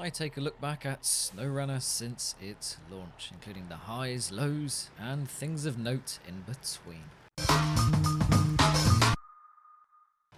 I take a look back at SnowRunner since its launch, including the highs, lows, and things of note in between.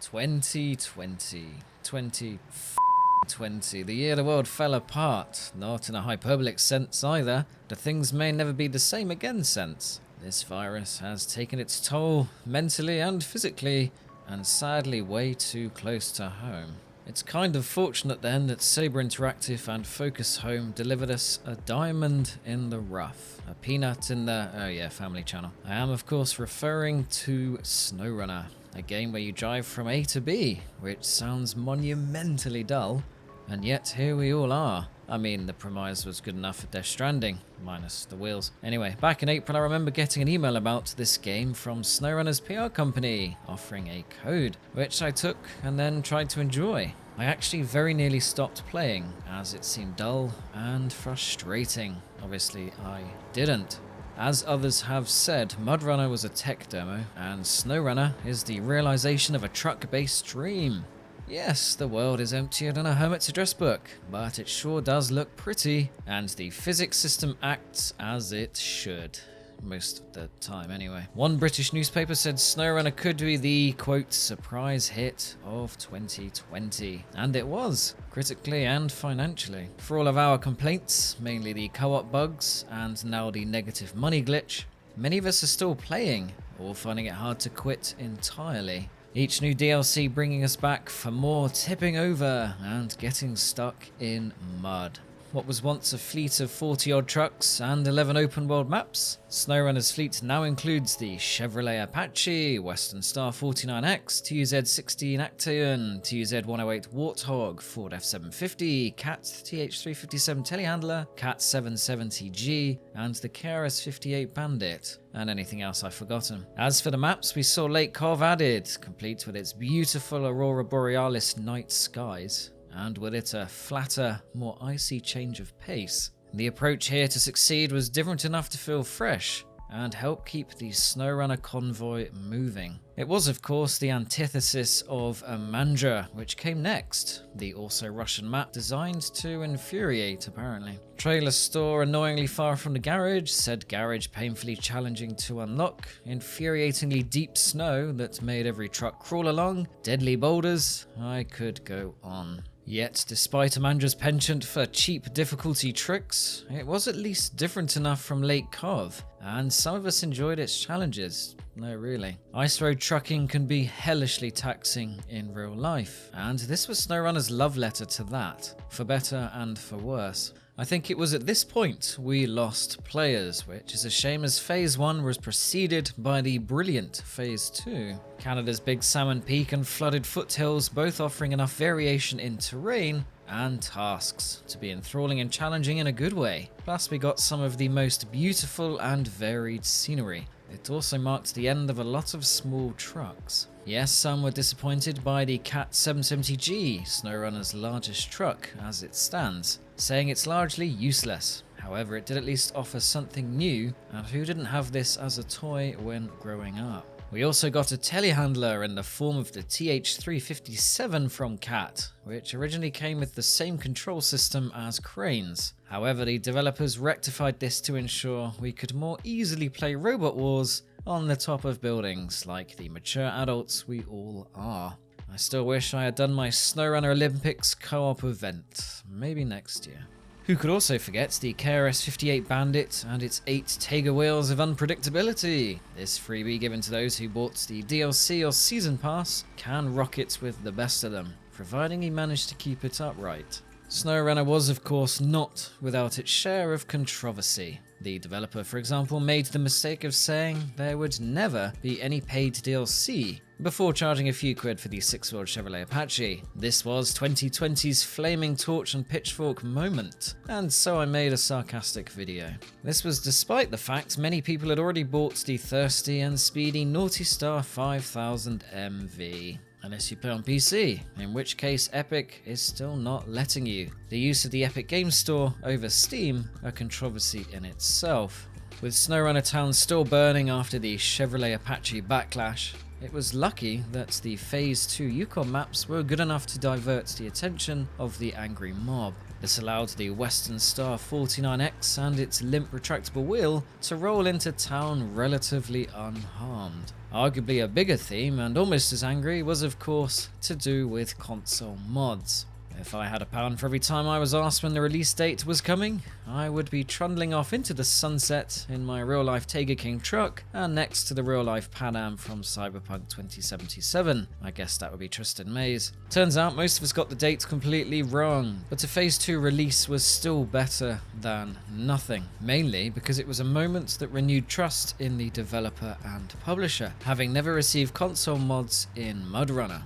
2020, the year the world fell apart, not in a hyperbolic sense either, the things may never be the same again sense. This virus has taken its toll, mentally and physically, and sadly way too close to home. It's kind of fortunate then that Saber Interactive and Focus Home delivered us a diamond in the rough, a peanut in the, Family Channel. I am of course referring to SnowRunner, a game where you drive from A to B, which sounds monumentally dull, and yet here we all are. I mean, the premise was good enough for Death Stranding, minus the wheels. Anyway, back in April I remember getting an email about this game from SnowRunner's PR company, offering a code, which I took and then tried to enjoy. I actually very nearly stopped playing, as it seemed dull and frustrating. Obviously, I didn't. As others have said, MudRunner was a tech demo, and SnowRunner is the realization of a truck-based dream. Yes, the world is emptier than a hermit's address book, but it sure does look pretty, and the physics system acts as it should. Most of the time anyway. One British newspaper said SnowRunner could be the, quote, surprise hit of 2020. And it was, critically and financially. For all of our complaints, mainly the co-op bugs, and now the negative money glitch, many of us are still playing, or finding it hard to quit entirely. Each new DLC bringing us back for more tipping over and getting stuck in mud. What was once a fleet of 40-odd trucks and 11 open-world maps, SnowRunner's fleet now includes the Chevrolet Apache, Western Star 49X, TUZ-16 Actaeon, TUZ-108 Warthog, Ford F750, Cat TH-357 Telehandler, Cat 770G, and the KRS-58 Bandit, and anything else I've forgotten. As for the maps, we saw Lake Cove added, complete with its beautiful Aurora Borealis night skies, and with it a flatter, more icy change of pace. The approach here to succeed was different enough to feel fresh, and help keep the SnowRunner convoy moving. It was of course the antithesis of Amandra, which came next, the also Russian map designed to infuriate apparently. Trailer store annoyingly far from the garage, said garage painfully challenging to unlock, infuriatingly deep snow that made every truck crawl along, deadly boulders, I could go on. Yet, despite Amandra's penchant for cheap difficulty tricks, it was at least different enough from Lake Cove, and some of us enjoyed its challenges. No, really. Ice road trucking can be hellishly taxing in real life, and this was SnowRunner's love letter to that, for better and for worse. I think it was at this point we lost players, which is a shame as Phase 1 was preceded by the brilliant Phase 2. Canada's Big Salmon Peak and flooded foothills both offering enough variation in terrain and tasks to be enthralling and challenging in a good way. Plus we got some of the most beautiful and varied scenery. It also marked the end of a lot of small trucks. Yes, some were disappointed by the Cat 770G, SnowRunner's largest truck as it stands, saying it's largely useless. However, it did at least offer something new, and who didn't have this as a toy when growing up? We also got a telehandler in the form of the TH-357 from Cat, which originally came with the same control system as cranes. However, the developers rectified this to ensure we could more easily play Robot Wars on the top of buildings like the mature adults we all are. I still wish I had done my SnowRunner Olympics co-op event, maybe next year. Who could also forget the KRS-58 Bandit and its 8 Tega wheels of unpredictability? This freebie given to those who bought the DLC or Season Pass can rock it with the best of them, providing he managed to keep it upright. SnowRunner was of course not without its share of controversy. The developer, for example, made the mistake of saying there would never be any paid DLC, before charging a few quid for the 6-wheeled Chevrolet Apache. This was 2020's flaming torch and pitchfork moment, and so I made a sarcastic video. This was despite the fact many people had already bought the thirsty and speedy Naughty Star 5000 MV. Unless you play on PC, in which case Epic is still not letting you. The use of the Epic Games Store over Steam, a controversy in itself. With SnowRunner Town still burning after the Chevrolet Apache backlash, it was lucky that the Phase 2 Yukon maps were good enough to divert the attention of the angry mob. This allowed the Western Star 49X and its limp retractable wheel to roll into town relatively unharmed. Arguably a bigger theme, and almost as angry, was of course to do with console mods. If I had £1 for every time I was asked when the release date was coming, I would be trundling off into the sunset in my real-life Tiger King truck and next to the real-life Pan Am from Cyberpunk 2077. I guess that would be Tristan Mays. Turns out most of us got the dates completely wrong, but a Phase 2 release was still better than nothing, mainly because it was a moment that renewed trust in the developer and publisher, having never received console mods in MudRunner.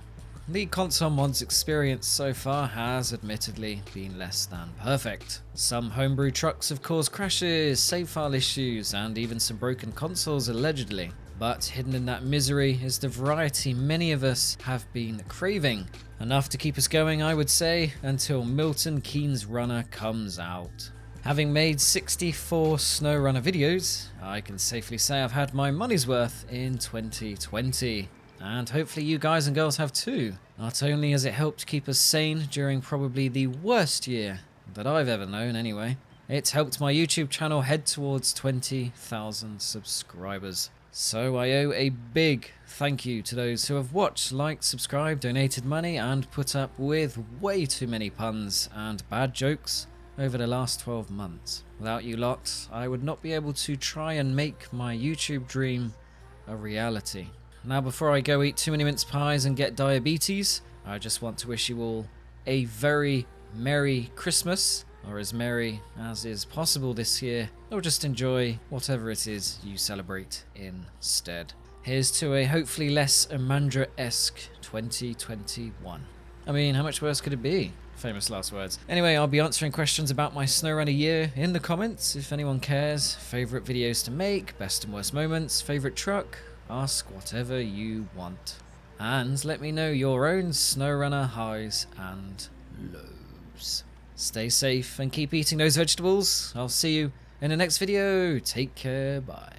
The console mods experience so far has admittedly been less than perfect. Some homebrew trucks have caused crashes, save file issues, and even some broken consoles allegedly. But hidden in that misery is the variety many of us have been craving. Enough to keep us going, I would say, until Milton Keynes Runner comes out. Having made 64 SnowRunner videos, I can safely say I've had my money's worth in 2020. And hopefully you guys and girls have too. Not only has it helped keep us sane during probably the worst year that I've ever known anyway, it's helped my YouTube channel head towards 20,000 subscribers. So I owe a big thank you to those who have watched, liked, subscribed, donated money, and put up with way too many puns and bad jokes over the last 12 months. Without you lot, I would not be able to try and make my YouTube dream a reality. Now, before I go eat too many mince pies and get diabetes, I just want to wish you all a very Merry Christmas, or as merry as is possible this year, or just enjoy whatever it is you celebrate instead. Here's to a hopefully less Amandra-esque 2021. I mean, how much worse could it be? Famous last words. Anyway, I'll be answering questions about my SnowRunner year in the comments if anyone cares. Favourite videos to make, best and worst moments, favourite truck. Ask whatever you want. And let me know your own SnowRunner highs and lows. Stay safe and keep eating those vegetables. I'll see you in the next video. Take care. Bye.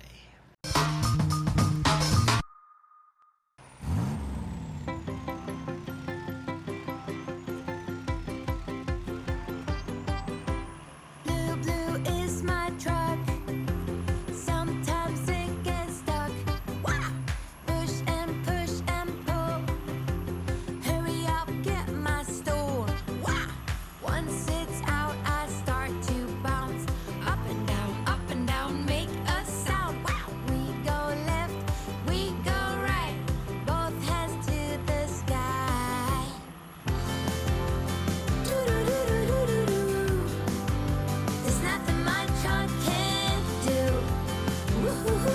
Woohoo!